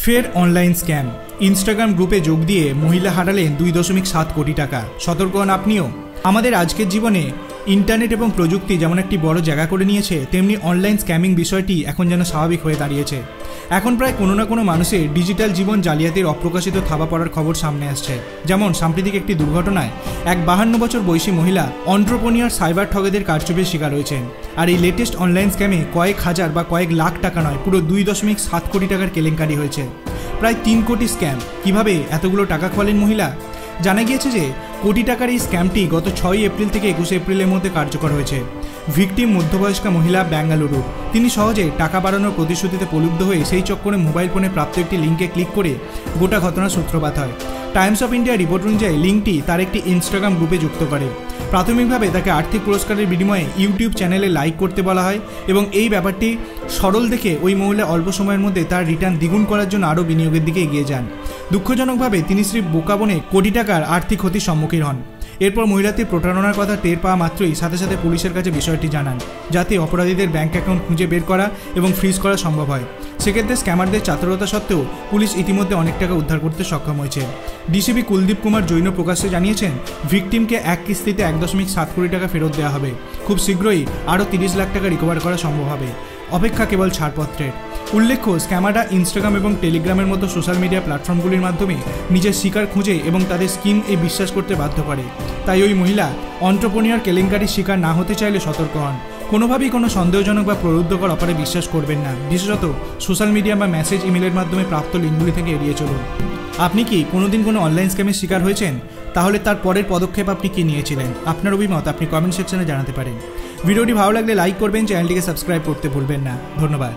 ফের online scam. Instagram গ্রুপে যোগ দিয়ে মহিলা হারালেন 2.7 কোটি টাকা। সতর্ক হন আপনিও। আমাদের আজকের জীবনে ইন্টারনেট এবং প্রযুক্তি যেমন একটি বড় জায়গা করে নিয়েছে, তেমনি অনলাইন স্ক্যামিং বিষয়টি এখন যেন স্বাভাবিক হয়ে দাঁড়িয়েছে। এখন প্রায় কোনো না কোনো মানুষের ডিজিটাল জীবন জালিয়াতির অপ্রকাশিত থাবা পড়ার খবর সামনে আসছে। যেমন সাম্প্রতিক একটি দুর্ঘটনায় এক 52 বছর বয়সী মহিলা অন্ট্রপ্রনিয়র সাইবার ঠগেদের কারচুপির শিকার হয়েছেন। আর এই লেটেস্ট অনলাইন স্ক্যামে কয়েক হাজার বা কয়েক লাখ টাকা নয়, পুরো 2.7 কোটি টাকার কেলেঙ্কারি হয়েছে। প্রায় 3 কোটি স্ক্যাম। কিভাবে এতগুলো টাকা খোয়ালেন মহিলা? জানা গিয়েছে যে কোটি টাকার এই স্ক্যামটি গত 6 এপ্রিল থেকে 21 এপ্রিলের মধ্যে কার্যকর হয়েছে। ভিকটিম মধ্যবয়স্কা মহিলা বেঙ্গালুরু। তিনি সহজে টাকা বাড়ানোর প্রতিশ্রুতিতে প্রলুব্ধ হয়ে সেই চক্করে মোবাইল ফোনে প্রাপ্ত একটি লিঙ্কে ক্লিক করে গোটা ঘটনার সূত্রপাত হয়। টাইমস অফ ইন্ডিয়া রিপোর্ট অনুযায়ী লিঙ্কটি তার একটি ইনস্টাগ্রাম গ্রুপে যুক্ত করে। প্রাথমিকভাবে তাকে আর্থিক পুরস্কারের বিনিময়ে ইউটিউব চ্যানেলে লাইক করতে বলা হয় এবং এই ব্যাপারটি সরল দেখে ওই মহিলা অল্প সময়ের মধ্যে তার রিটার্ন দ্বিগুণ করার জন্য আরও বিনিয়োগের দিকে এগিয়ে যান। দুঃখজনকভাবে তিনি শ্রী বোকা বনে কোটি টাকার আর্থিক ক্ষতির সম্মুখীন হন। এরপর মহিলাটির প্রতারণার কথা টের পাওয়া মাত্রই সাথে সাথে পুলিশের কাছে বিষয়টি জানান, যাতে অপরাধীদের ব্যাংক অ্যাকাউন্ট খুঁজে বের করা এবং ফ্রিজ করা সম্ভব হয়। সেক্ষেত্রে স্ক্যামারদের চাতুরতা সত্ত্বেও পুলিশ ইতিমধ্যে অনেক টাকা উদ্ধার করতে সক্ষম হয়েছে। ডিসিপি কুলদীপ কুমার জৈন প্রকাশ্যে জানিয়েছেন, ভিকটিমকে এক কিস্তিতে 1.7 কোটি টাকা ফেরত দেওয়া হবে। খুব শীঘ্রই আরও 30 লাখ টাকা রিকভার করা সম্ভব হবে। অপেক্ষা কেবল ছাড়পত্রের। উল্লেখ্য, স্ক্যামাররা ইনস্টাগ্রাম এবং টেলিগ্রামের মতো সোশ্যাল মিডিয়া প্ল্যাটফর্মগুলির মাধ্যমে নিজের শিকার খুঁজে এবং তাদের স্কিম বিশ্বাস করতে বাধ্য করে। তাই ওই মহিলা অন্ট্রপ্রনিয়র কেলেঙ্কারির শিকার না হতে চাইলে সতর্ক হন। কোনোভাবেই কোনো সন্দেহজনক বা প্রলুব্ধকর অফারে বিশ্বাস করবেন না। বিশেষত সোশ্যাল মিডিয়া বা মেসেজ ইমেলের মাধ্যমে প্রাপ্ত লিঙ্কগুলি থেকে এড়িয়ে চলুন। আপনি কি কোনোদিন কোনো অনলাইন স্ক্যামের শিকার হয়েছেন? তাহলে তার পরের পদক্ষেপ আপনি কি নিয়েছিলেন? আপনার অভিমত আপনি কমেন্ট সেকশনে জানাতে পারেন। ভিডিওটি ভালো লাগলে লাইক করবেন, চ্যানেলটিকে সাবস্ক্রাইব করতে ভুলবেন না। ধন্যবাদ।